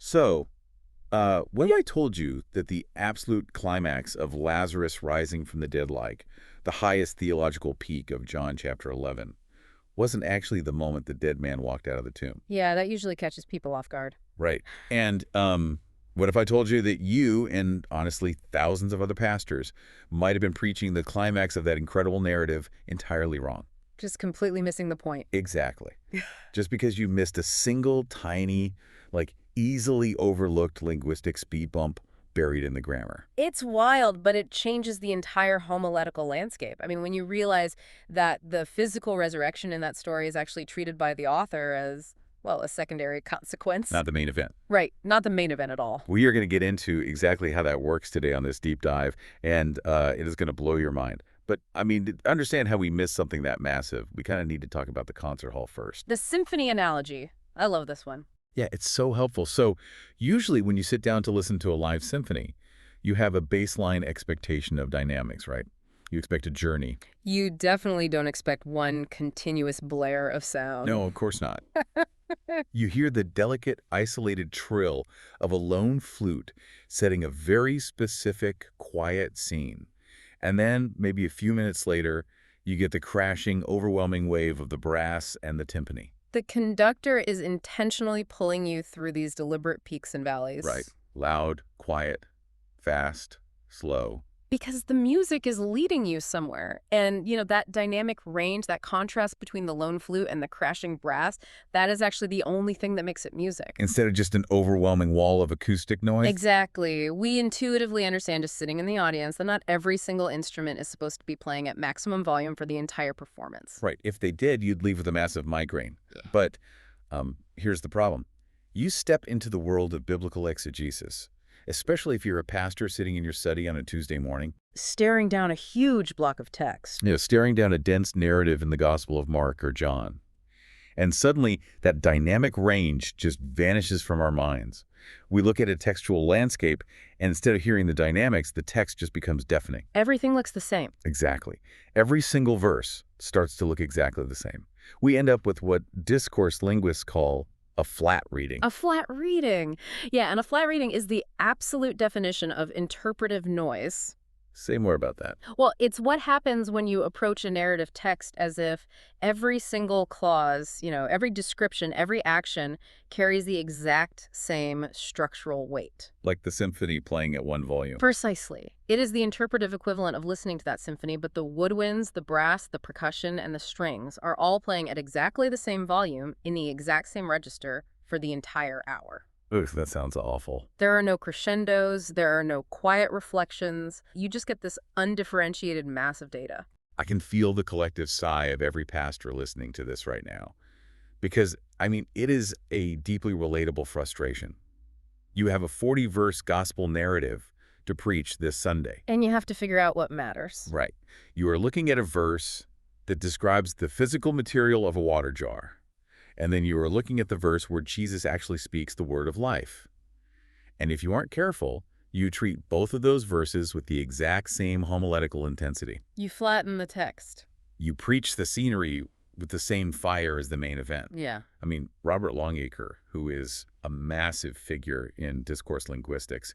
So, when I told you that the absolute climax of Lazarus rising from the dead, like the highest theological peak of John chapter 11, wasn't actually the moment the dead man walked out of the tomb. Yeah, that usually catches people off guard. Right. And what if I told you that you and honestly thousands of other pastors might have been preaching the climax of that incredible narrative entirely wrong? Just completely missing the point. Exactly. Just because you missed a single tiny, like easily overlooked linguistic speed bump buried in the grammar. It's wild, but it changes the entire homiletical landscape. I mean, when you realize that the physical resurrection in that story is actually treated by the author as, well, a secondary consequence. Not the main event. Right, not the main event at all. We are going to get into exactly how that works today on this deep dive, and it is going to blow your mind. But, I mean, to understand how we missed something that massive, we kind of need to talk about the concert hall first. The symphony analogy. I love this one. Yeah, it's so helpful. So usually when you sit down to listen to a live symphony, you have a baseline expectation of dynamics, right? You expect a journey. You definitely don't expect one continuous blare of sound. No, of course not. You hear the delicate, isolated trill of a lone flute setting a very specific, quiet scene. And then, maybe a few minutes later, you get the crashing, overwhelming wave of the brass and the timpani. The conductor is intentionally pulling you through these deliberate peaks and valleys. Right. Loud, quiet, fast, slow. Because the music is leading you somewhere. And, that dynamic range, that contrast between the lone flute and the crashing brass, that is actually the only thing that makes it music. Instead of just an overwhelming wall of acoustic noise? Exactly. We intuitively understand, just sitting in the audience, that not every single instrument is supposed to be playing at maximum volume for the entire performance. Right. If they did, you'd leave with a massive migraine. Yeah. But here's the problem. You step into the world of biblical exegesis, especially if you're a pastor sitting in your study on a Tuesday morning. Staring down a huge block of text. Staring down a dense narrative in the Gospel of Mark or John. And suddenly, that dynamic range just vanishes from our minds. We look at a textual landscape, and instead of hearing the dynamics, the text just becomes deafening. Everything looks the same. Exactly. Every single verse starts to look exactly the same. We end up with what discourse linguists call a flat reading. A flat reading. Yeah, and a flat reading is the absolute definition of interpretive noise. Say more about that. Well, it's what happens when you approach a narrative text as if every single clause, every description, every action carries the exact same structural weight. Like the symphony playing at one volume. Precisely. It is the interpretive equivalent of listening to that symphony, but the woodwinds, the brass, the percussion, and the strings are all playing at exactly the same volume in the exact same register for the entire hour. Ugh, that sounds awful. There are no crescendos, there are no quiet reflections. You just get this undifferentiated mass of data. I can feel the collective sigh of every pastor listening to this right now. Because, it is a deeply relatable frustration. You have a 40-verse gospel narrative to preach this Sunday. And you have to figure out what matters. Right. You are looking at a verse that describes the physical material of a water jar. And then you are looking at the verse where Jesus actually speaks the word of life. And if you aren't careful, you treat both of those verses with the exact same homiletical intensity. You flatten the text. You preach the scenery with the same fire as the main event. Yeah. Robert Longacre, who is a massive figure in discourse linguistics,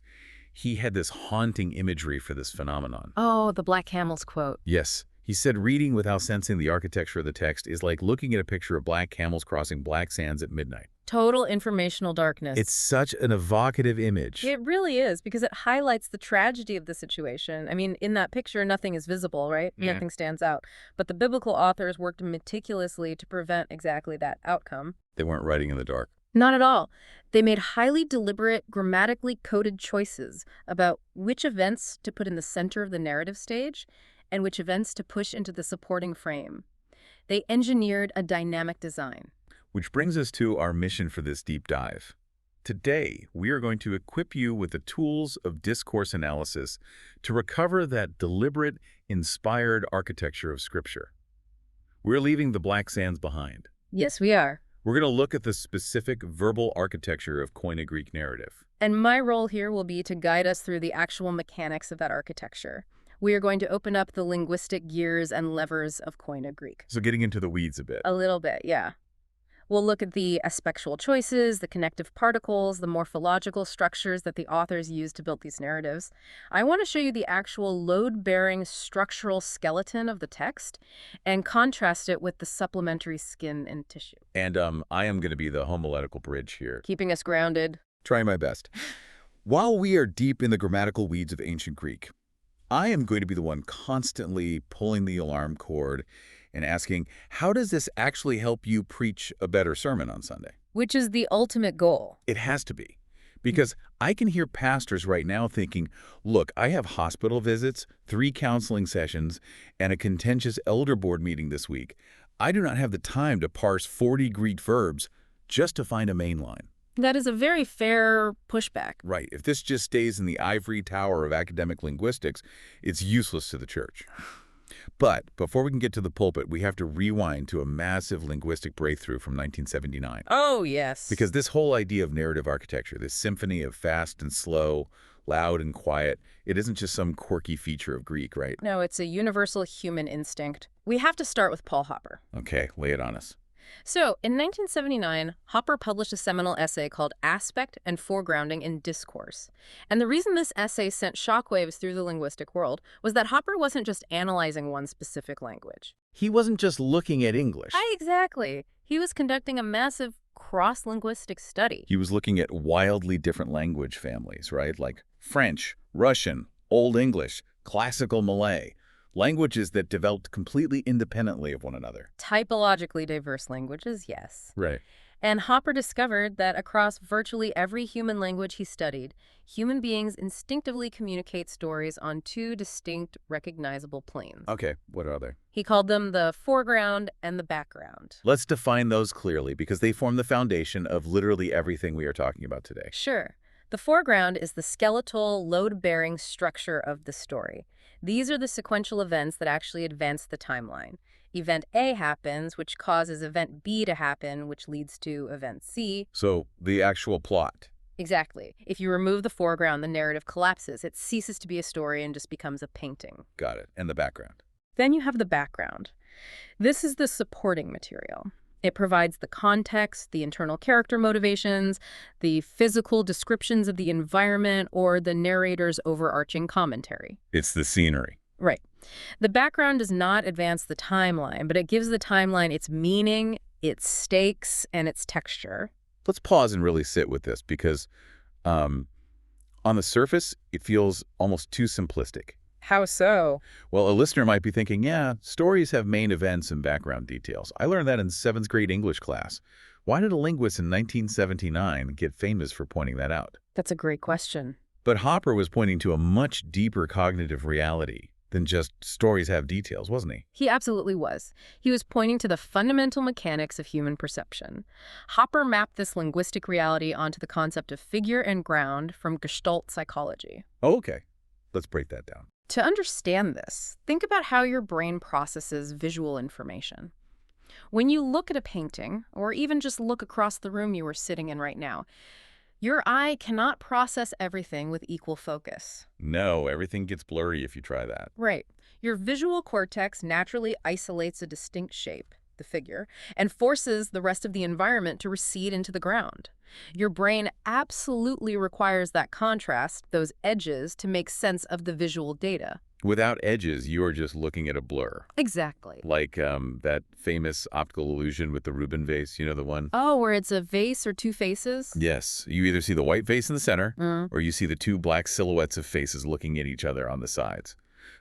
he had this haunting imagery for this phenomenon. Oh, the Black Camels quote. Yes. He said reading without sensing the architecture of the text is like looking at a picture of black camels crossing black sands at midnight. Total informational darkness. It's such an evocative image. It really is, because it highlights the tragedy of the situation. In that picture, nothing is visible, right? Yeah. Nothing stands out. But the biblical authors worked meticulously to prevent exactly that outcome. They weren't writing in the dark. Not at all. They made highly deliberate, grammatically coded choices about which events to put in the center of the narrative stage and which events to push into the supporting frame. They engineered a dynamic design. Which brings us to our mission for this deep dive. Today, we are going to equip you with the tools of discourse analysis to recover that deliberate, inspired architecture of Scripture. We're leaving the black sands behind. Yes, we are. We're going to look at the specific verbal architecture of Koine Greek narrative. And my role here will be to guide us through the actual mechanics of that architecture. We are going to open up the linguistic gears and levers of Koine Greek. So getting into the weeds a bit. A little bit, yeah. We'll look at the aspectual choices, the connective particles, the morphological structures that the authors use to build these narratives. I want to show you the actual load-bearing structural skeleton of the text and contrast it with the supplementary skin and tissue. And I am going to be the homiletical bridge here. Keeping us grounded. Trying my best. While we are deep in the grammatical weeds of ancient Greek, I am going to be the one constantly pulling the alarm cord and asking, how does this actually help you preach a better sermon on Sunday? Which is the ultimate goal. It has to be. Because I can hear pastors right now thinking, look, I have hospital visits, 3 counseling sessions, and a contentious elder board meeting this week. I do not have the time to parse 40 Greek verbs just to find a mainline. That is a very fair pushback. Right. If this just stays in the ivory tower of academic linguistics, it's useless to the church. But before we can get to the pulpit, we have to rewind to a massive linguistic breakthrough from 1979. Oh, yes. Because this whole idea of narrative architecture, this symphony of fast and slow, loud and quiet, it isn't just some quirky feature of Greek, right? No, it's a universal human instinct. We have to start with Paul Hopper. Okay, lay it on us. So, in 1979, Hopper published a seminal essay called Aspect and Foregrounding in Discourse. And the reason this essay sent shockwaves through the linguistic world was that Hopper wasn't just analyzing one specific language. He wasn't just looking at English. Exactly. He was conducting a massive cross-linguistic study. He was looking at wildly different language families, right? Like French, Russian, Old English, Classical Malay. Languages that developed completely independently of one another. Typologically diverse languages, yes. Right. And Hopper discovered that across virtually every human language he studied, human beings instinctively communicate stories on 2 distinct, recognizable planes. Okay, what are they? He called them the foreground and the background. Let's define those clearly because they form the foundation of literally everything we are talking about today. Sure. The foreground is the skeletal, load-bearing structure of the story. These are the sequential events that actually advance the timeline. Event A happens, which causes event B to happen, which leads to event C. So, the actual plot. Exactly. If you remove the foreground, the narrative collapses. It ceases to be a story and just becomes a painting. Got it. And the background. Then you have the background. This is the supporting material. It provides the context, the internal character motivations, the physical descriptions of the environment, or the narrator's overarching commentary. It's the scenery. Right. The background does not advance the timeline, but it gives the timeline its meaning, its stakes, and its texture. Let's pause and really sit with this because on the surface, it feels almost too simplistic. How so? Well, a listener might be thinking, yeah, stories have main events and background details. I learned that in 7th grade English class. Why did a linguist in 1979 get famous for pointing that out? That's a great question. But Hopper was pointing to a much deeper cognitive reality than just stories have details, wasn't he? He absolutely was. He was pointing to the fundamental mechanics of human perception. Hopper mapped this linguistic reality onto the concept of figure and ground from Gestalt psychology. Oh, okay. Let's break that down. To understand this, think about how your brain processes visual information. When you look at a painting, or even just look across the room you are sitting in right now, your eye cannot process everything with equal focus. No, everything gets blurry if you try that. Right. Your visual cortex naturally isolates a distinct shape, the figure, and forces the rest of the environment to recede into the ground. Your brain absolutely requires that contrast, those edges, to make sense of the visual data. Without edges, you are just looking at a blur. Exactly. Like that famous optical illusion with the Rubin vase, you know the one? Oh, where it's a vase or 2 faces? Yes. You either see the white face in the center, or you see the 2 black silhouettes of faces looking at each other on the sides.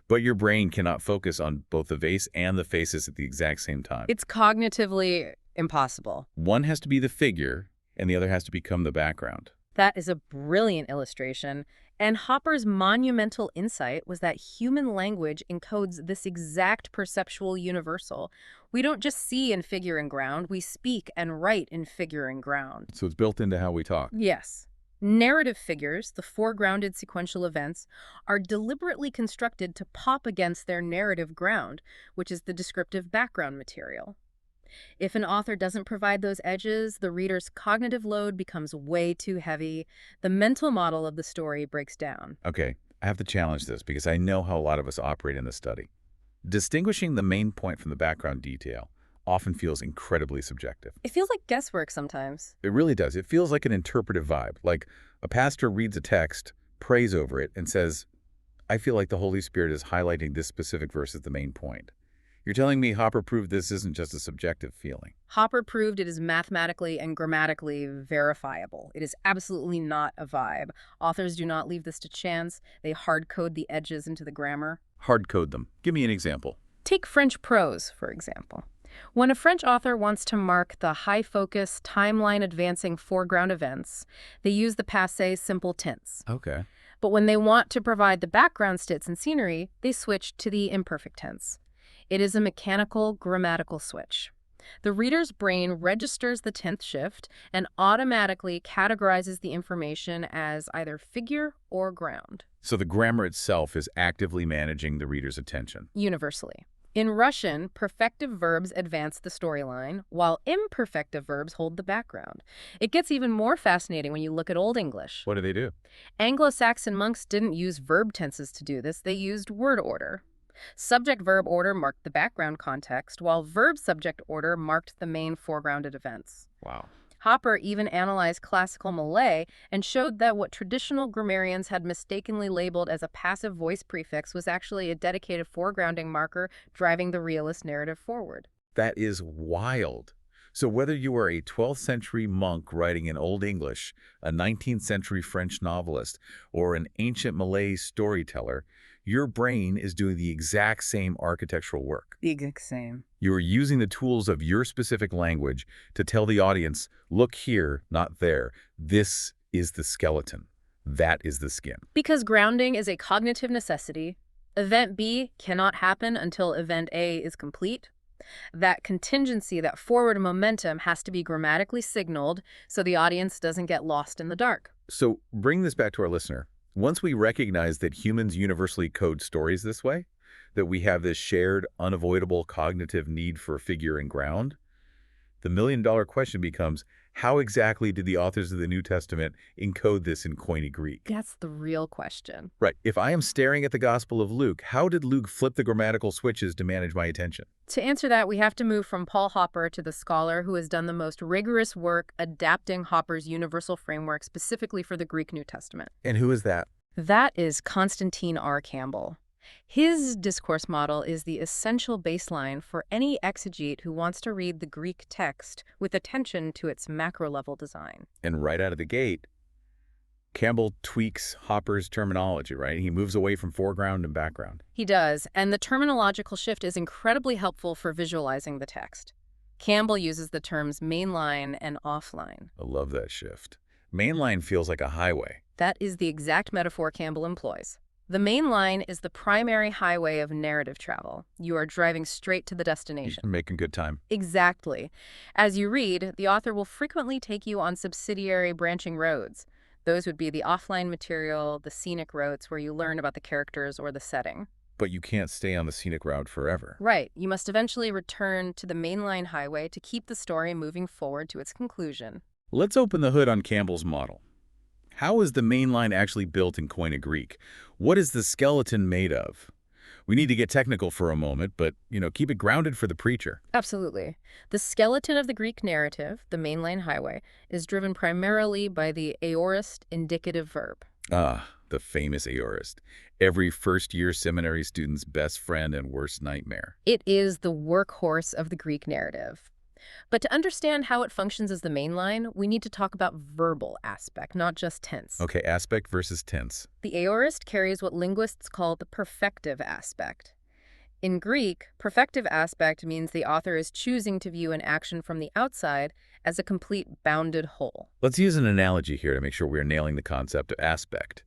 But your brain cannot focus on both the vase and the faces at the exact same time. It's cognitively impossible. One has to be the figure, and the other has to become the background. That is a brilliant illustration. And Hopper's monumental insight was that human language encodes this exact perceptual universal. We don't just see in figure and ground, we speak and write in figure and ground. So it's built into how we talk. Yes. Narrative figures, the foregrounded sequential events, are deliberately constructed to pop against their narrative ground, which is the descriptive background material. If an author doesn't provide those edges, the reader's cognitive load becomes way too heavy. The mental model of the story breaks down. Okay, I have to challenge this because I know how a lot of us operate in this study. Distinguishing the main point from the background detail often feels incredibly subjective. It feels like guesswork sometimes. It really does. It feels like an interpretive vibe, like a pastor reads a text, prays over it, and says, I feel like the Holy Spirit is highlighting this specific verse as the main point. You're telling me Hopper proved this isn't just a subjective feeling. Hopper proved it is mathematically and grammatically verifiable. It is absolutely not a vibe. Authors do not leave this to chance. They hard-code the edges into the grammar. Hard code them. Give me an example. Take French prose, for example. When a French author wants to mark the high-focus, timeline-advancing foreground events, they use the passé simple tense. Okay. But when they want to provide the background stits and scenery, they switch to the imperfect tense. It is a mechanical, grammatical switch. The reader's brain registers the 10th shift and automatically categorizes the information as either figure or ground. So the grammar itself is actively managing the reader's attention. Universally. In Russian, perfective verbs advance the storyline, while imperfective verbs hold the background. It gets even more fascinating when you look at Old English. What do? Anglo-Saxon monks didn't use verb tenses to do this, they used word order. Subject-verb order marked the background context, while verb-subject order marked the main foregrounded events. Wow. Hopper even analyzed classical Malay and showed that what traditional grammarians had mistakenly labeled as a passive voice prefix was actually a dedicated foregrounding marker driving the realist narrative forward. That is wild. So whether you are a 12th century monk writing in Old English, a 19th century French novelist, or an ancient Malay storyteller, your brain is doing the exact same architectural work. The exact same. You are using the tools of your specific language to tell the audience, look here, not there. This is the skeleton. That is the skin. Because grounding is a cognitive necessity, event B cannot happen until event A is complete. That contingency, that forward momentum has to be grammatically signaled so the audience doesn't get lost in the dark. So bring this back to our listener. Once we recognize that humans universally code stories this way, that we have this shared, unavoidable cognitive need for figure and ground, the million-dollar question becomes, how exactly did the authors of the New Testament encode this in Koine Greek? That's the real question. Right. If I am staring at the Gospel of Luke, how did Luke flip the grammatical switches to manage my attention? To answer that, we have to move from Paul Hopper to the scholar who has done the most rigorous work adapting Hopper's universal framework specifically for the Greek New Testament. And who is that? That is Constantine R. Campbell. His discourse model is the essential baseline for any exegete who wants to read the Greek text with attention to its macro-level design. And right out of the gate, Campbell tweaks Hopper's terminology, right? He moves away from foreground and background. He does, and the terminological shift is incredibly helpful for visualizing the text. Campbell uses the terms mainline and offline. I love that shift. Mainline feels like a highway. That is the exact metaphor Campbell employs. The main line is the primary highway of narrative travel. You are driving straight to the destination. You're making good time. Exactly. As you read, the author will frequently take you on subsidiary branching roads. Those would be the offline material, the scenic routes where you learn about the characters or the setting. But you can't stay on the scenic route forever. Right. You must eventually return to the mainline highway to keep the story moving forward to its conclusion. Let's open the hood on Campbell's model. How is the main line actually built in Koine Greek? What is the skeleton made of? We need to get technical for a moment, but, keep it grounded for the preacher. Absolutely. The skeleton of the Greek narrative, the mainline highway, is driven primarily by the aorist indicative verb. Ah, the famous aorist. Every first-year seminary student's best friend and worst nightmare. It is the workhorse of the Greek narrative. But to understand how it functions as the main line, we need to talk about verbal aspect, not just tense. Okay, aspect versus tense. The aorist carries what linguists call the perfective aspect. In Greek, perfective aspect means the author is choosing to view an action from the outside as a complete bounded whole. Let's use an analogy here to make sure we're nailing the concept of aspect.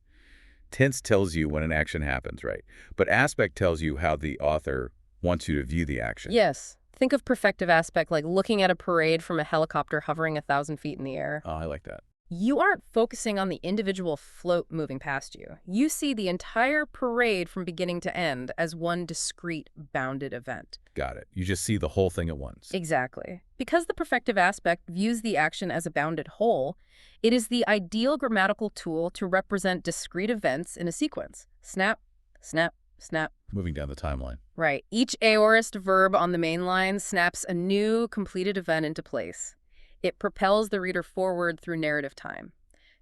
Tense tells you when an action happens, right? But aspect tells you how the author wants you to view the action. Yes. Think of perfective aspect like looking at a parade from a helicopter hovering 1,000 feet in the air. Oh, I like that. You aren't focusing on the individual float moving past you. You see the entire parade from beginning to end as one discrete, bounded event. Got it. You just see the whole thing at once. Exactly. Because the perfective aspect views the action as a bounded whole, it is the ideal grammatical tool to represent discrete events in a sequence. Snap, snap, Snap. moving down the timeline. Right. Each aorist verb on the main line snaps a new completed event into place. It propels the reader forward through narrative time.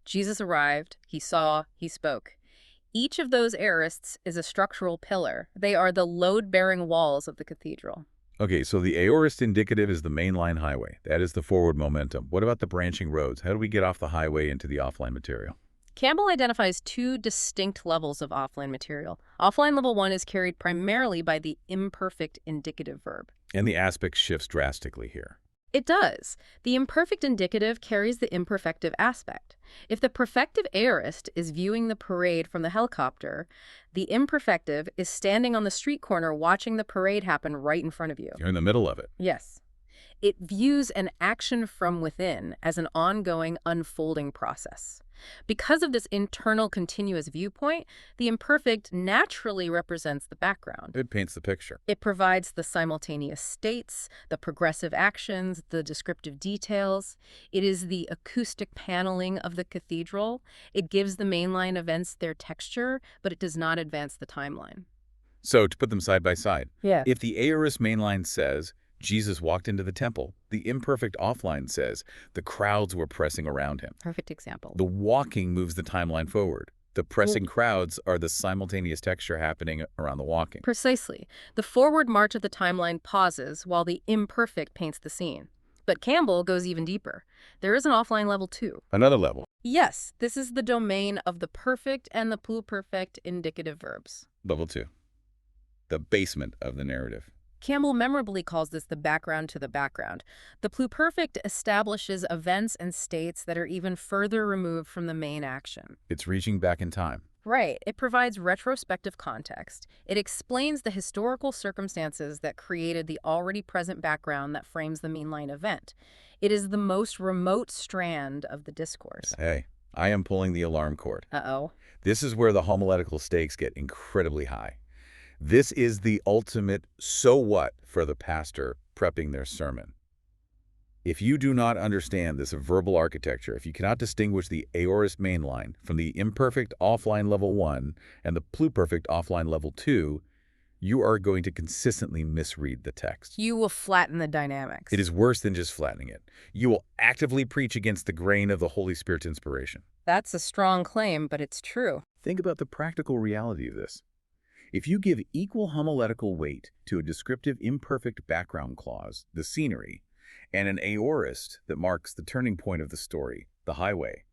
Jesus arrived, he saw, he spoke. Each of those aorists is a structural pillar. They are the load-bearing walls of the cathedral. Okay, so the aorist indicative is the mainline highway. That is the forward momentum. What about the branching roads? How do we get off the highway into the offline material? Campbell identifies two distinct levels of offline material. Offline level 1 is carried primarily by the imperfect indicative verb. And the aspect shifts drastically here. It does. The imperfect indicative carries the imperfective aspect. If the perfective aorist is viewing the parade from the helicopter, the imperfective is standing on the street corner watching the parade happen right in front of you. You're in the middle of it. Yes. It views an action from within as an ongoing, unfolding process. Because of this internal continuous viewpoint, the imperfect naturally represents the background. It paints the picture. It provides the simultaneous states, the progressive actions, the descriptive details. It is the acoustic paneling of the cathedral. It gives the mainline events their texture, but it does not advance the timeline. So, to put them side by side, Yeah. if the aorist mainline says, Jesus walked into the temple, the imperfect offline says, the crowds were pressing around him. Perfect example. The walking moves the timeline forward. The pressing crowds are the simultaneous texture happening around the walking. Precisely. The forward march of the timeline pauses while the imperfect paints the scene. But Campbell goes even deeper. There is an offline level too. Another level. Yes, this is the domain of the perfect and the pluperfect indicative verbs. Level 2. The basement of the narrative. Campbell memorably calls this the background to the background. The pluperfect establishes events and states that are even further removed from the main action. It's reaching back in time. Right. It provides retrospective context. It explains the historical circumstances that created the already present background that frames the mainline event. It is the most remote strand of the discourse. Hey, I am pulling the alarm cord. Uh-oh. This is where the homiletical stakes get incredibly high. This is the ultimate so what for the pastor prepping their sermon. If you do not understand this verbal architecture, if you cannot distinguish the aorist mainline from the imperfect offline level 1 and the pluperfect offline level 2, you are going to consistently misread the text. You will flatten the dynamics. It is worse than just flattening it. You will actively preach against the grain of the Holy Spirit's inspiration. That's a strong claim, but it's true. Think about the practical reality of this. If you give equal homiletical weight to a descriptive imperfect background clause, the scenery, and an aorist that marks the turning point of the story, the highway,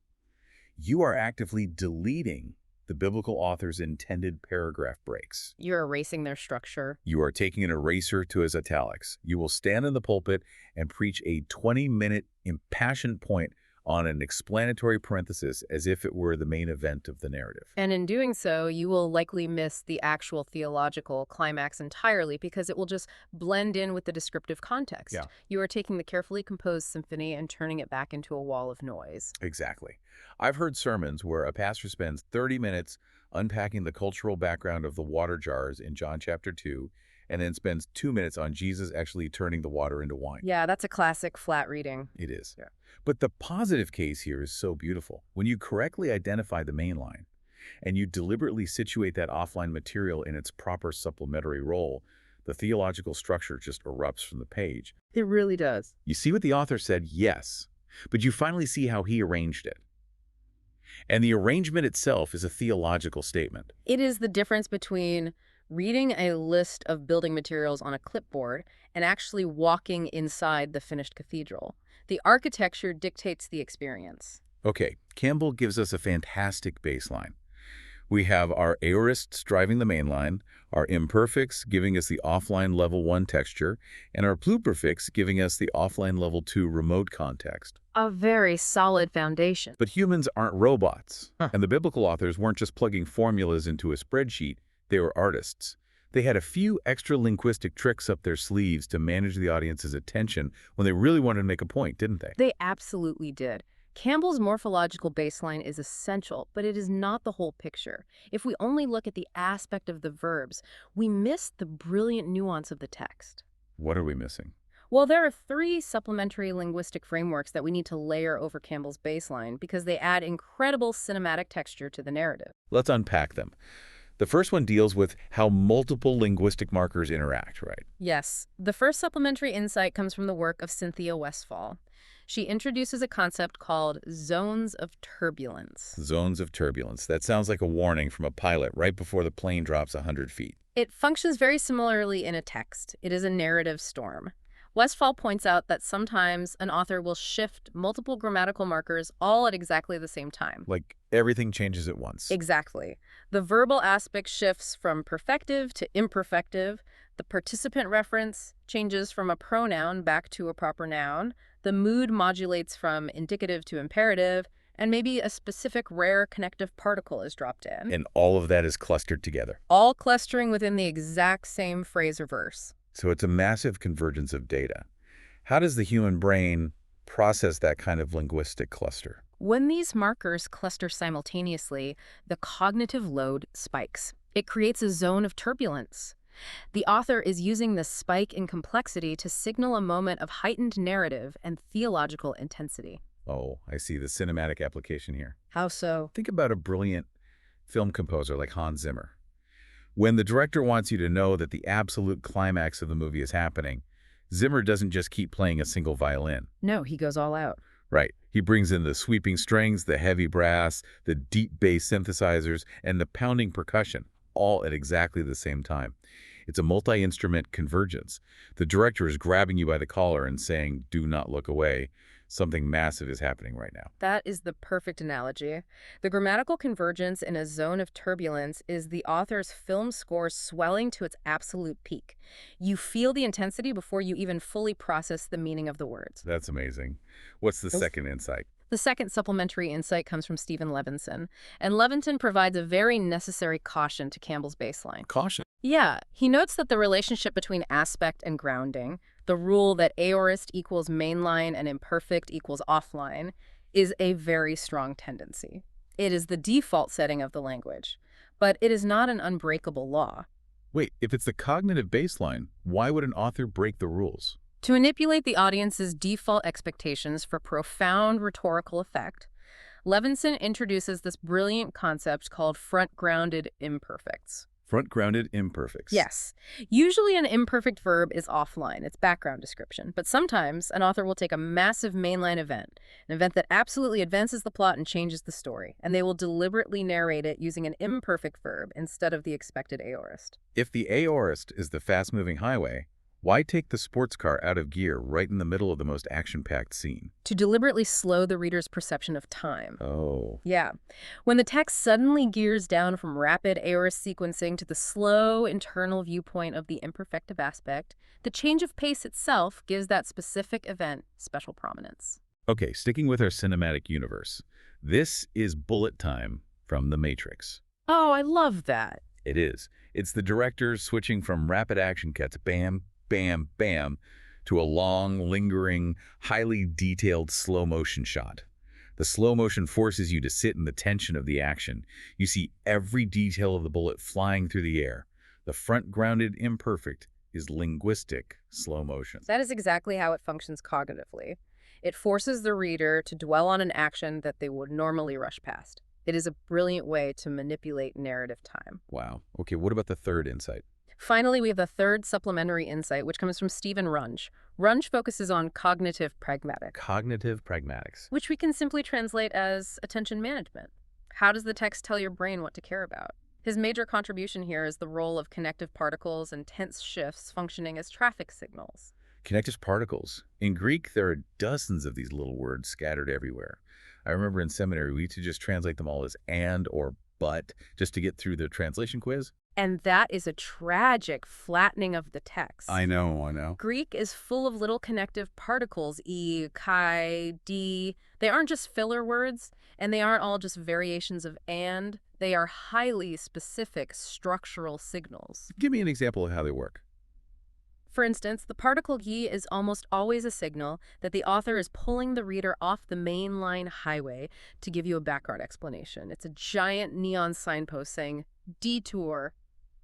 you are actively deleting the biblical author's intended paragraph breaks. You're erasing their structure. You are taking an eraser to his italics. You will stand in the pulpit and preach a 20-minute impassioned point on an explanatory parenthesis as if it were the main event of the narrative. And in doing so, you will likely miss the actual theological climax entirely because it will just blend in with the descriptive context. Yeah. You are taking the carefully composed symphony and turning it back into a wall of noise. Exactly. I've heard sermons where a pastor spends 30 minutes unpacking the cultural background of the water jars in John chapter 2, and then spends 2 minutes on Jesus actually turning the water into wine. Yeah, that's a classic flat reading. It is. Yeah. But the positive case here is so beautiful. When you correctly identify the main line and you deliberately situate that offline material in its proper supplementary role, the theological structure just erupts from the page. It really does. You see what the author said? Yes. But you finally see how he arranged it. And the arrangement itself is a theological statement. It is the difference between reading a list of building materials on a clipboard and actually walking inside the finished cathedral. The architecture dictates the experience. Okay, Campbell gives us a fantastic baseline. We have our aorists driving the main line, our imperfects giving us the offline level 1 texture, and our pluperfects giving us the offline level 2 remote context. A very solid foundation. But humans aren't robots, and the biblical authors weren't just plugging formulas into a spreadsheet. They were artists. They had a few extra linguistic tricks up their sleeves to manage the audience's attention when they really wanted to make a point, didn't they? They absolutely did. Campbell's morphological baseline is essential, but it is not the whole picture. If we only look at the aspect of the verbs, we miss the brilliant nuance of the text. What are we missing? Well, there are 3 supplementary linguistic frameworks that we need to layer over Campbell's baseline because they add incredible cinematic texture to the narrative. Let's unpack them. The first one deals with how multiple linguistic markers interact, right? Yes, the first supplementary insight comes from the work of Cynthia Westphal. She introduces a concept called zones of turbulence. Zones of turbulence. That sounds like a warning from a pilot right before the plane drops 100 feet. It functions very similarly in a text. It is a narrative storm. Westphal points out that sometimes an author will shift multiple grammatical markers all at exactly the same time. Like everything changes at once. Exactly. The verbal aspect shifts from perfective to imperfective. The participant reference changes from a pronoun back to a proper noun. The mood modulates from indicative to imperative, and maybe a specific rare connective particle is dropped in. And all of that is clustered together. All clustering within the exact same phrase or verse. So it's a massive convergence of data. How does the human brain process that kind of linguistic cluster? When these markers cluster simultaneously, the cognitive load spikes. It creates a zone of turbulence. The author is using the spike in complexity to signal a moment of heightened narrative and theological intensity. Oh, I see the cinematic application here. How so? Think about a brilliant film composer like Hans Zimmer. When the director wants you to know that the absolute climax of the movie is happening, Zimmer doesn't just keep playing a single violin. No, he goes all out. Right. He brings in the sweeping strings, the heavy brass, the deep bass synthesizers, and the pounding percussion, all at exactly the same time. It's a multi-instrument convergence. The director is grabbing you by the collar and saying, "Do not look away. Something massive is happening right now." That is the perfect analogy. The grammatical convergence in a zone of turbulence is the author's film score swelling to its absolute peak. You feel the intensity before you even fully process the meaning of the words. That's amazing. What's the second insight? The second supplementary insight comes from Stephen Levinson, and Levinson provides a very necessary caution to Campbell's baseline. Caution. Yeah, he notes that the relationship between aspect and grounding, the rule that aorist equals mainline and imperfect equals offline, is a very strong tendency. It is the default setting of the language, but it is not an unbreakable law. Wait, if it's the cognitive baseline, why would an author break the rules? To manipulate the audience's default expectations for profound rhetorical effect, Levinson introduces this brilliant concept called front-grounded imperfects. Front-grounded imperfects. Yes. Usually an imperfect verb is offline, it's background description, but sometimes an author will take a massive mainline event, an event that absolutely advances the plot and changes the story, and they will deliberately narrate it using an imperfect verb instead of the expected aorist. If the aorist is the fast-moving highway, why take the sports car out of gear right in the middle of the most action-packed scene? To deliberately slow the reader's perception of time. Oh. Yeah. When the text suddenly gears down from rapid aorist sequencing to the slow internal viewpoint of the imperfective aspect, the change of pace itself gives that specific event special prominence. Okay, sticking with our cinematic universe. This is bullet time from The Matrix. Oh, I love that. It is. It's the director switching from rapid action cuts, bam, bam, bam, to a long, lingering, highly detailed slow motion shot. The slow motion forces you to sit in the tension of the action. You see every detail of the bullet flying through the air. The front-grounded imperfect is linguistic slow motion. That is exactly how it functions cognitively. It forces the reader to dwell on an action that they would normally rush past. It is a brilliant way to manipulate narrative time. Wow. Okay, what about the third insight? Finally, we have the third supplementary insight, which comes from Stephen Runge. Runge focuses on cognitive pragmatic, Cognitive pragmatics. which we can simply translate as attention management. How does the text tell your brain what to care about? His major contribution here is the role of connective particles and tense shifts functioning as traffic signals. Connective particles. In Greek, there are dozens of these little words scattered everywhere. I remember in seminary, we used to just translate them all as and or but just to get through the translation quiz. And that is a tragic flattening of the text. I know. Greek is full of little connective particles, e, chi, d. They aren't just filler words, and they aren't all just variations of and. They are highly specific structural signals. Give me an example of how they work. For instance, the particle ye is almost always a signal that the author is pulling the reader off the mainline highway to give you a background explanation. It's a giant neon signpost saying, detour,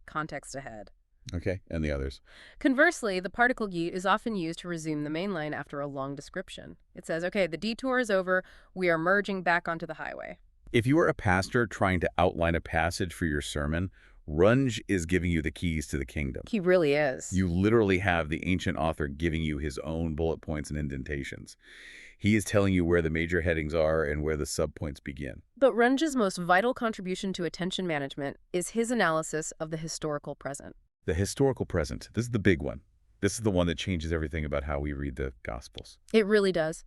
context ahead. Okay, and the others? Conversely, the particle ye is often used to resume the main line after a long description. It says, okay, the detour is over, we are merging back onto the highway. If you were a pastor trying to outline a passage for your sermon, Runge is giving you the keys to the kingdom. He really is. You literally have the ancient author giving you his own bullet points and indentations. He is telling you where the major headings are and where the subpoints begin. But Runge's most vital contribution to attention management is his analysis of the historical present. The historical present. This is the big one. This is the one that changes everything about how we read the Gospels. It really does.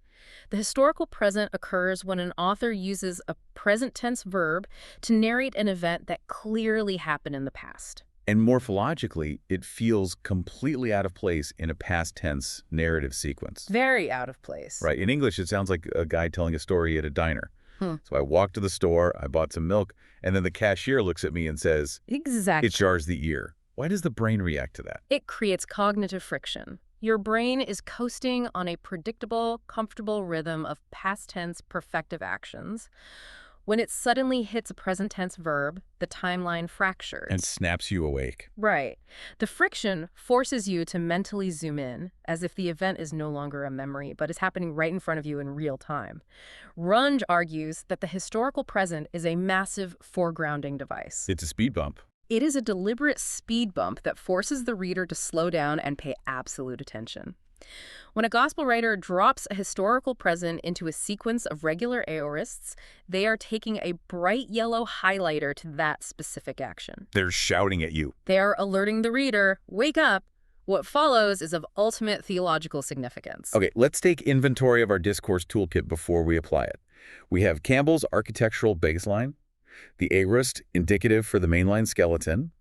The historical present occurs when an author uses a present tense verb to narrate an event that clearly happened in the past. And morphologically, it feels completely out of place in a past tense narrative sequence. Very out of place. Right. In English, it sounds like a guy telling a story at a diner. Hmm. So I walked to the store, I bought some milk, and then the cashier looks at me and says, Exactly. "It jars the ear." Why does the brain react to that? It creates cognitive friction. Your brain is coasting on a predictable, comfortable rhythm of past tense perfective actions. When it suddenly hits a present tense verb, the timeline fractures. And snaps you awake. Right. The friction forces you to mentally zoom in, as if the event is no longer a memory, but is happening right in front of you in real time. Runge argues that the historical present is a massive foregrounding device. It's a speed bump. It is a deliberate speed bump that forces the reader to slow down and pay absolute attention. When a gospel writer drops a historical present into a sequence of regular aorists, they are taking a bright yellow highlighter to that specific action. They're shouting at you. They are alerting the reader, wake up. What follows is of ultimate theological significance. Okay, let's take inventory of our discourse toolkit before we apply it. We have Campbell's architectural baseline, the aorist indicative for the mainline skeleton,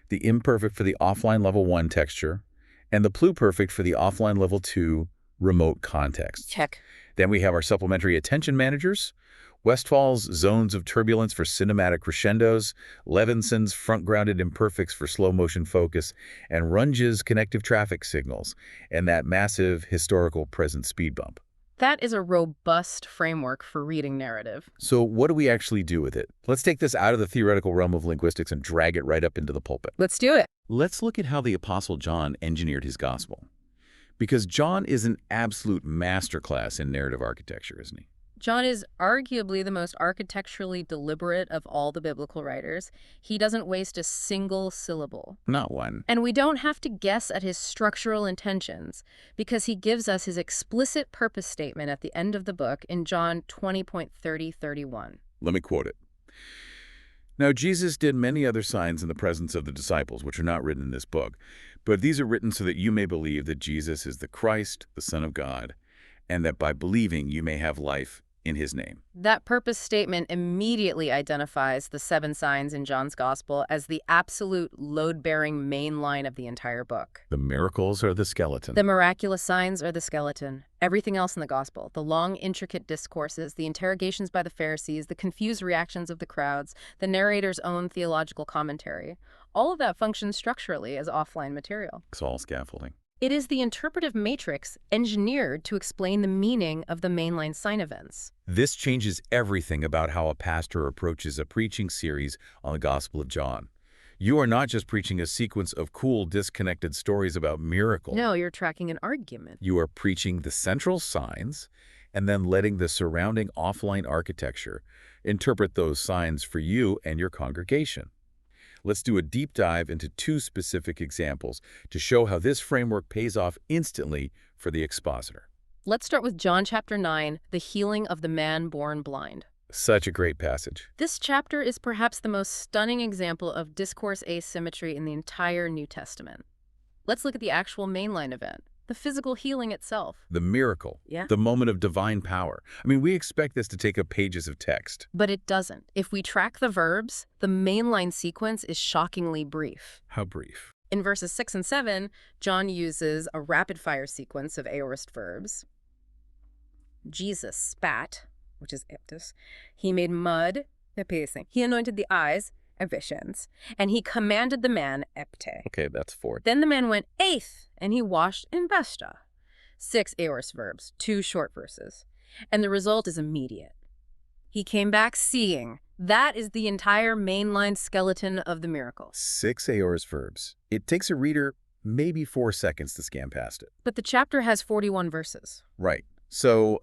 the imperfect for the offline level 1 texture, and the pluperfect for the offline level 2 remote context. Check. Then we have our supplementary attention managers, Westfall's zones of turbulence for cinematic crescendos, Levinson's front-grounded imperfects for slow-motion focus, and Runge's connective traffic signals, and that massive historical present speed bump. That is a robust framework for reading narrative. So what do we actually do with it? Let's take this out of the theoretical realm of linguistics and drag it right up into the pulpit. Let's do it. Let's look at how the Apostle John engineered his gospel. Because John is an absolute masterclass in narrative architecture, isn't he? John is arguably the most architecturally deliberate of all the biblical writers. He doesn't waste a single syllable. Not one. And we don't have to guess at his structural intentions, because he gives us his explicit purpose statement at the end of the book in John 20.30-31. Let me quote it. Now, Jesus did many other signs in the presence of the disciples, which are not written in this book, but these are written so that you may believe that Jesus is the Christ, the Son of God, and that by believing you may have life in his name. That purpose statement immediately identifies the 7 signs in John's gospel as the absolute load-bearing main line of the entire book. The miracles are the skeleton. The miraculous signs are the skeleton. Everything else in the gospel, the long, intricate discourses, the interrogations by the Pharisees, the confused reactions of the crowds, the narrator's own theological commentary, all of that functions structurally as offline material. It's all scaffolding. It is the interpretive matrix engineered to explain the meaning of the mainline sign events. This changes everything about how a pastor approaches a preaching series on the Gospel of John. You are not just preaching a sequence of cool, disconnected stories about miracles. No, you're tracking an argument. You are preaching the central signs and then letting the surrounding offline architecture interpret those signs for you and your congregation. Let's do a deep dive into 2 specific examples to show how this framework pays off instantly for the expositor. Let's start with John chapter 9, the healing of the man born blind. Such a great passage. This chapter is perhaps the most stunning example of discourse asymmetry in the entire New Testament. Let's look at the actual mainline event, the physical healing itself. The miracle. Yeah. The moment of divine power. I mean, we expect this to take up pages of text. But it doesn't. If we track the verbs, the mainline sequence is shockingly brief. How brief? In verses 6 and 7, John uses a rapid-fire sequence of aorist verbs. Jesus spat, which is iptus. He made mud, epicing. He anointed the eyes, evisions. And he commanded the man, epte. Okay, that's 4. Then the man went eighth, and he washed in besta. 6 aorist verbs, 2 short verses. And the result is immediate. He came back seeing. That is the entire mainline skeleton of the miracle. 6 aorist verbs. It takes a reader maybe 4 seconds to scan past it. But the chapter has 41 verses. Right. So,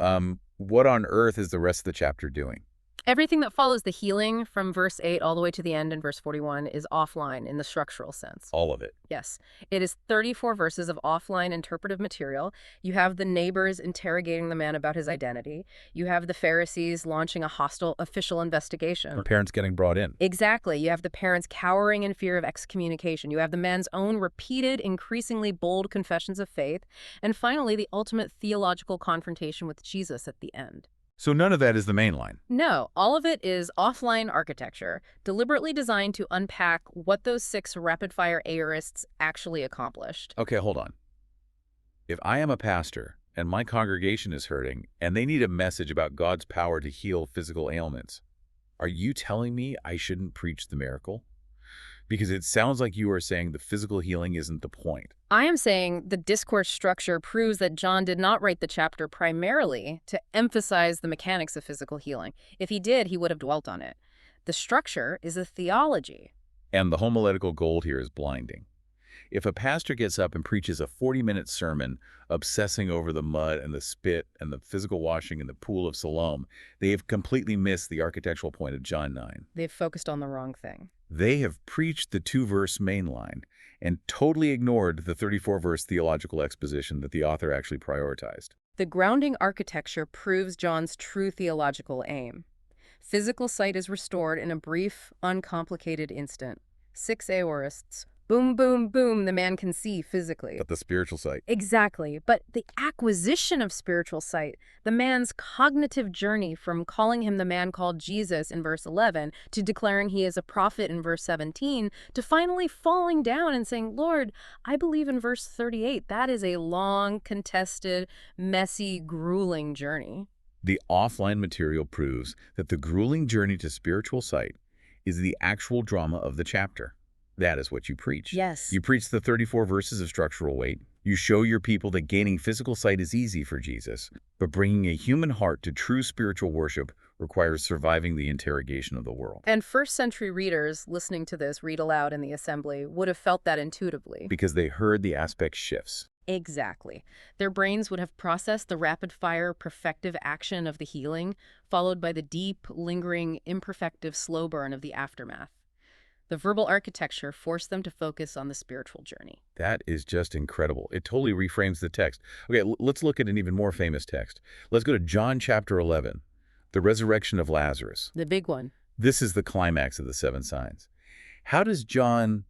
what on earth is the rest of the chapter doing? Everything that follows the healing from verse 8 all the way to the end in verse 41 is offline in the structural sense. All of it. Yes, it is 34 verses of offline interpretive material. You have the neighbors interrogating the man about his identity. You have the Pharisees launching a hostile official investigation. Her parents getting brought in. Exactly. You have the parents cowering in fear of excommunication. You have the man's own repeated, increasingly bold confessions of faith. And finally, the ultimate theological confrontation with Jesus at the end. So none of that is the main line. No, all of it is offline architecture, deliberately designed to unpack what those 6 rapid-fire aorists actually accomplished. Okay, hold on. If I am a pastor and my congregation is hurting and they need a message about God's power to heal physical ailments, are you telling me I shouldn't preach the miracle? Because it sounds like you are saying the physical healing isn't the point. I am saying the discourse structure proves that John did not write the chapter primarily to emphasize the mechanics of physical healing. If he did, he would have dwelt on it. The structure is a theology. And the homiletical gold here is blinding. If a pastor gets up and preaches a 40-minute sermon obsessing over the mud and the spit and the physical washing in the pool of Siloam, they have completely missed the architectural point of John 9. They've focused on the wrong thing. They have preached the 2-verse main line and totally ignored the 34-verse theological exposition that the author actually prioritized. The grounding architecture proves John's true theological aim. Physical sight is restored in a brief, uncomplicated instant. 6 aorists. Boom, boom, boom, the man can see physically. But the spiritual sight. Exactly. But the acquisition of spiritual sight, the man's cognitive journey from calling him the man called Jesus in verse 11 to declaring he is a prophet in verse 17 to finally falling down and saying, Lord, I believe in verse 38. That is a long, contested, messy, grueling journey. The offline material proves that the grueling journey to spiritual sight is the actual drama of the chapter. That is what you preach. Yes. You preach the 34 verses of structural weight. You show your people that gaining physical sight is easy for Jesus, but bringing a human heart to true spiritual worship requires surviving the interrogation of the world. And first-century readers listening to this read aloud in the assembly would have felt that intuitively. Because they heard the aspect shifts. Exactly. Their brains would have processed the rapid-fire, perfective action of the healing, followed by the deep, lingering, imperfective slow burn of the aftermath. The verbal architecture forced them to focus on the spiritual journey. That is just incredible. It totally reframes the text. Okay, let's look at an even more famous text. Let's go to John chapter 11, the resurrection of Lazarus. The big one. This is the climax of the 7 signs. How does John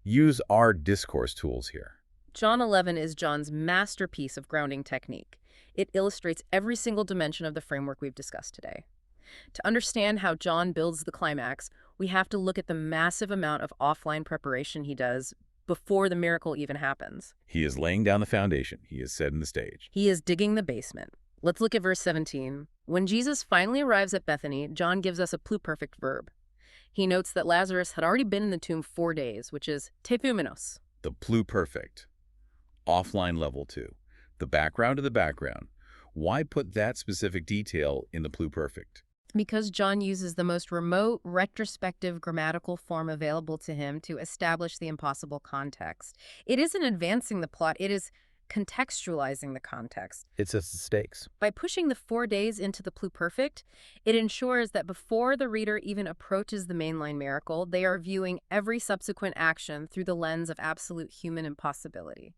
use our discourse tools here? John 11 is John's masterpiece of grounding technique. It illustrates every single dimension of the framework we've discussed today. To understand how John builds the climax, we have to look at the massive amount of offline preparation he does before the miracle even happens. He is laying down the foundation. He is setting the stage. He is digging the basement. Let's look at verse 17. When Jesus finally arrives at Bethany, John gives us a pluperfect verb. He notes that Lazarus had already been in the tomb 4 days, which is tephumenos. The pluperfect. Offline level 2. The background of the background. Why put that specific detail in the pluperfect? Because John uses the most remote, retrospective grammatical form available to him to establish the impossible context. It isn't advancing the plot, it is contextualizing the context. It sets the stakes. By pushing the 4 days into the pluperfect, it ensures that before the reader even approaches the mainline miracle, they are viewing every subsequent action through the lens of absolute human impossibility.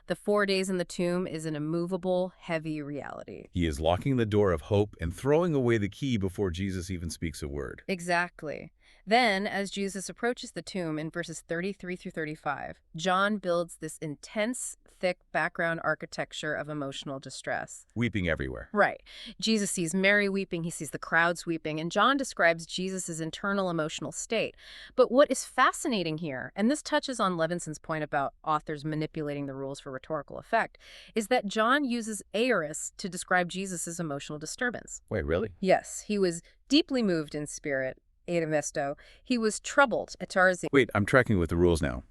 The 4 days in the tomb is an immovable, heavy reality. He is locking the door of hope and throwing away the key before Jesus even speaks a word. Exactly. Then, as Jesus approaches the tomb in verses 33 through 35, John builds this intense, thick background architecture of emotional distress. Weeping everywhere. Right. Jesus sees Mary weeping, he sees the crowds weeping, and John describes Jesus' internal emotional state. But what is fascinating here, and this touches on Levinson's point about authors manipulating the rules for rhetorical effect, is that John uses aorist to describe Jesus' emotional disturbance. Wait, really? Yes, he was deeply moved in spirit. Edemesto. He was troubled, etarzi. Wait, I'm tracking with the rules now.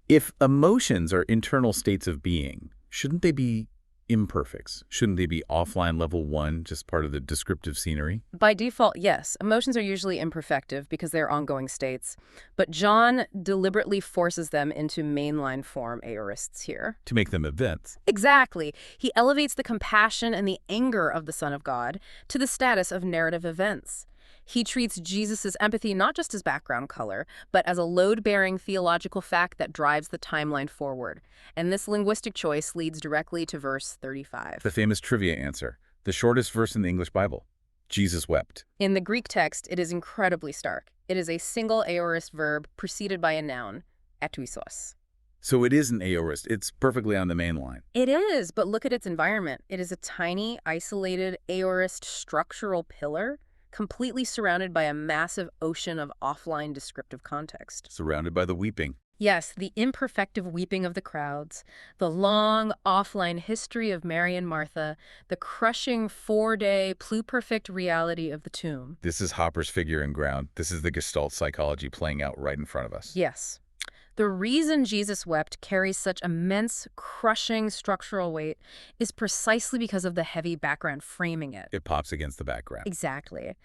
If emotions are internal states of being, shouldn't they be imperfects? Shouldn't they be offline level 1, just part of the descriptive scenery? By default, yes. Emotions are usually imperfective because they're ongoing states. But John deliberately forces them into mainline form aorists here. To make them events. Exactly. He elevates the compassion and the anger of the Son of God to the status of narrative events. He treats Jesus' empathy not just as background color, but as a load-bearing theological fact that drives the timeline forward. And this linguistic choice leads directly to verse The 35. famous trivia answer, the shortest verse in the English Bible. Jesus wept. In the Greek text, it is incredibly stark. It is a single aorist verb preceded by a noun, atuisos. So it isn't aorist, it's perfectly on the main line. It is, but look at its environment. It is a tiny, isolated, aorist structural pillar, completely surrounded by a massive ocean of offline descriptive context. Surrounded by the weeping. Yes, the imperfective weeping of the crowds, the long offline history of Mary and Martha, the crushing four-day pluperfect reality of the tomb. This is Hopper's figure and ground. This is the Gestalt psychology playing out right in front of us. Yes. The reason Jesus wept carries such immense, crushing structural weight is precisely because of the heavy background framing it. It pops against the background. Exactly.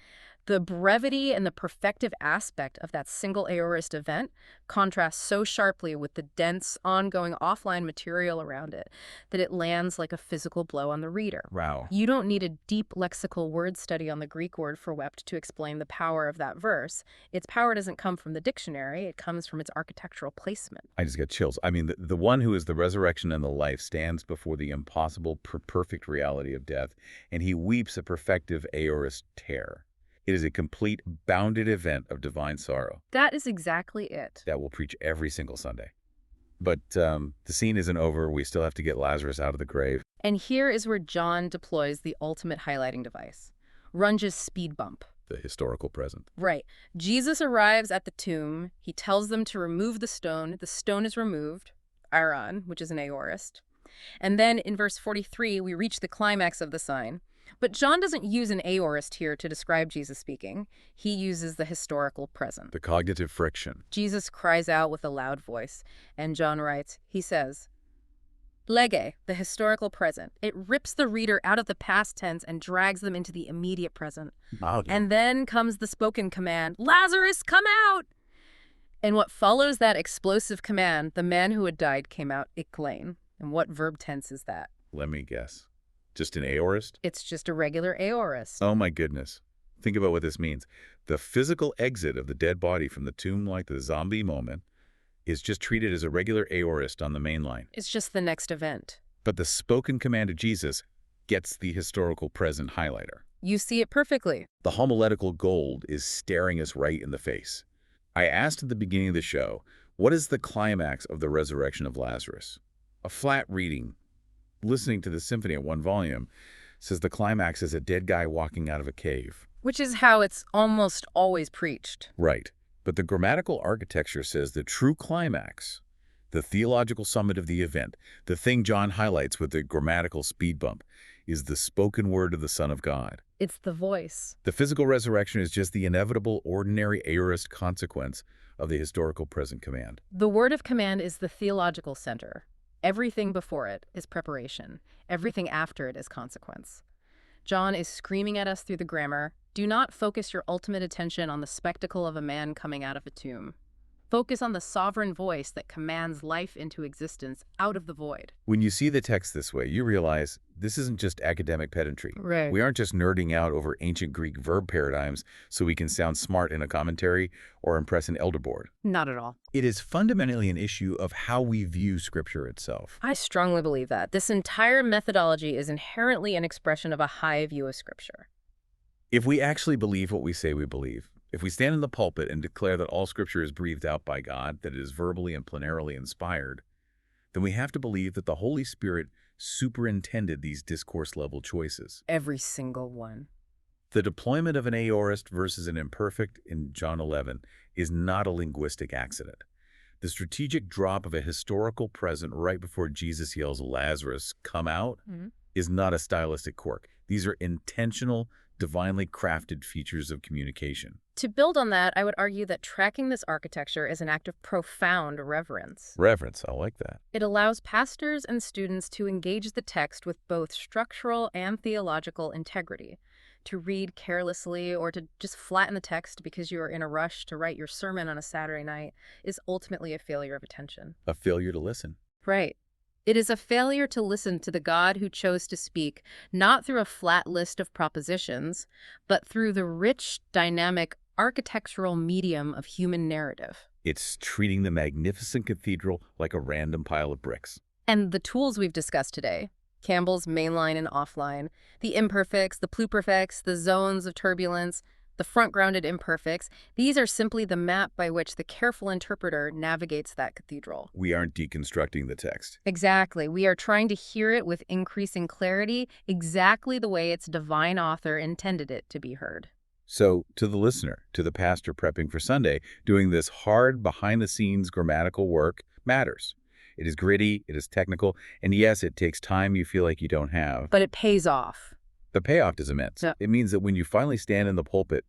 The brevity and the perfective aspect of that single aorist event contrasts so sharply with the dense, ongoing offline material around it that it lands like a physical blow on the reader. Wow. You don't need a deep lexical word study on the Greek word for wept to explain the power of that verse. Its power doesn't come from the dictionary, it comes from its architectural placement. I just get chills. I mean, the one who is the resurrection and the life stands before the impossible, perfect reality of death, and he weeps a perfective aorist tear. It is a complete, bounded event of divine sorrow. That is exactly it. That we'll preach every single Sunday. But the scene isn't over. We still have to get Lazarus out of the grave. And here is where John deploys the ultimate highlighting device, Runge's speed bump. The historical present. Right. Jesus arrives at the tomb. He tells them to remove the stone. The stone is removed, airon, which is an aorist. And then in verse 43, we reach the climax of the sign. But John doesn't use an aorist here to describe Jesus speaking. He uses the historical present. The cognitive friction. Jesus cries out with a loud voice, and John writes, he says, lege, the historical present. It rips the reader out of the past tense and drags them into the immediate present. And then comes the spoken command, Lazarus, come out! And what follows that explosive command, the man who had died came out iklein. And what verb tense is that? Let me guess. Just an aorist? It's just a regular aorist. Oh my goodness. Think about what this means. The physical exit of the dead body from the tomb, like the zombie moment, is just treated as a regular aorist on the main line. It's just the next event. But the spoken command of Jesus gets the historical present highlighter. You see it perfectly. The homiletical gold is staring us right in the face. I asked at the beginning of the show, what is the climax of the resurrection of Lazarus? A flat reading, listening to the symphony at one volume, says the climax is a dead guy walking out of a cave. Which is how it's almost always preached. Right. But the grammatical architecture says the true climax, the theological summit of the event, the thing John highlights with the grammatical speed bump, is the spoken word of the Son of God. It's the voice. The physical resurrection is just the inevitable, ordinary aorist consequence of the historical present command. The word of command is the theological center. Everything before it is preparation. Everything after it is consequence. John is screaming at us through the grammar, do not focus your ultimate attention on the spectacle of a man coming out of a tomb. Focus on the sovereign voice that commands life into existence out of the void. When you see the text this way, you realize this isn't just academic pedantry. Right. We aren't just nerding out over ancient Greek verb paradigms so we can sound smart in a commentary or impress an elder board. Not at all. It is fundamentally an issue of how we view Scripture itself. I strongly believe that. This entire methodology is inherently an expression of a high view of Scripture. If we actually believe what we say we believe, if we stand in the pulpit and declare that all Scripture is breathed out by God, that it is verbally and plenarily inspired, then we have to believe that the Holy Spirit superintended these discourse-level choices. Every single one. The deployment of an aorist versus an imperfect in John 11 is not a linguistic accident. The strategic drop of a historical present right before Jesus yells, Lazarus, come out, is not a stylistic quirk. These are intentional, divinely crafted features of communication. To build on that, I would argue that tracking this architecture is an act of profound reverence. Reverence, I like that. It allows pastors and students to engage the text with both structural and theological integrity. To read carelessly or to just flatten the text because you are in a rush to write your sermon on a Saturday night is ultimately a failure of attention. A failure to listen. Right. It is a failure to listen to the God who chose to speak, not through a flat list of propositions, but through the rich, dynamic, architectural medium of human narrative. It's treating the magnificent cathedral like a random pile of bricks. And the tools we've discussed today, Campbell's mainline and offline, the imperfects, the pluperfects, the zones of turbulence, the front-grounded imperfects, these are simply the map by which the careful interpreter navigates that cathedral. We aren't deconstructing the text. Exactly. We are trying to hear it with increasing clarity, exactly the way its divine author intended it to be heard. So, to the listener, to the pastor prepping for Sunday, doing this hard, behind-the-scenes grammatical work matters. It is gritty, it is technical, and yes, it takes time you feel like you don't have. But it pays off. The payoff is immense. Yeah. It means that when you finally stand in the pulpit,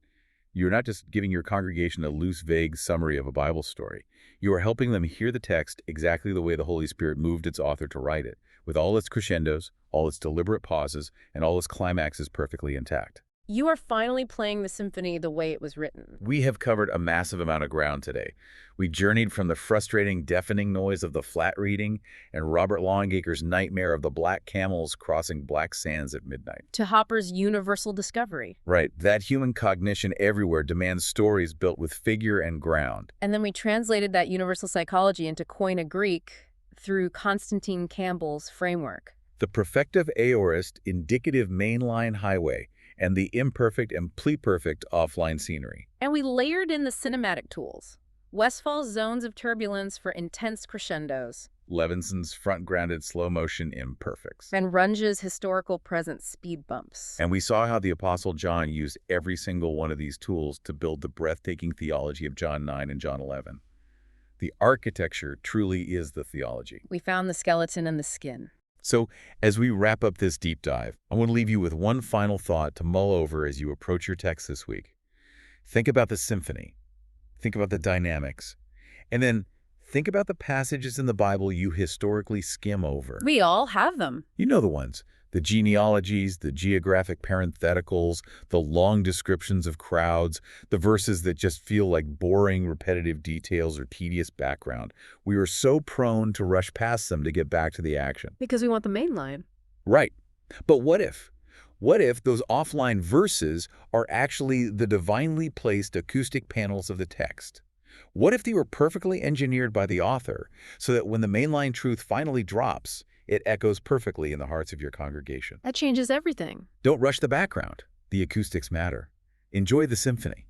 you're not just giving your congregation a loose, vague summary of a Bible story. You are helping them hear the text exactly the way the Holy Spirit moved its author to write it, with all its crescendos, all its deliberate pauses, and all its climaxes perfectly intact. You are finally playing the symphony the way it was written. We have covered a massive amount of ground today. We journeyed from the frustrating, deafening noise of the flat reading and Robert Longacre's nightmare of the black camels crossing black sands at midnight. To Hopper's universal discovery. Right, that human cognition everywhere demands stories built with figure and ground. And then we translated that universal psychology into Koine Greek through Constantine Campbell's framework. The perfective aorist indicative mainline highway and the imperfect and pluperfect offline scenery. And we layered in the cinematic tools. Westfall's zones of turbulence for intense crescendos. Levinson's front-grounded slow-motion imperfects. And Runge's historical present speed bumps. And we saw how the Apostle John used every single one of these tools to build the breathtaking theology of John 9 and John 11. The architecture truly is the theology. We found the skeleton and the skin. So, as we wrap up this deep dive, I want to leave you with one final thought to mull over as you approach your text this week. Think about the symphony. Think about the dynamics. And then think about the passages in the Bible you historically skim over. We all have them. You know the ones. The genealogies, the geographic parentheticals, the long descriptions of crowds, the verses that just feel like boring, repetitive details or tedious background. We are so prone to rush past them to get back to the action. Because we want the main line. Right. But what if? What if those offline verses are actually the divinely placed acoustic panels of the text? What if they were perfectly engineered by the author so that when the mainline truth finally drops, it echoes perfectly in the hearts of your congregation? That changes everything. Don't rush the background. The acoustics matter. Enjoy the symphony.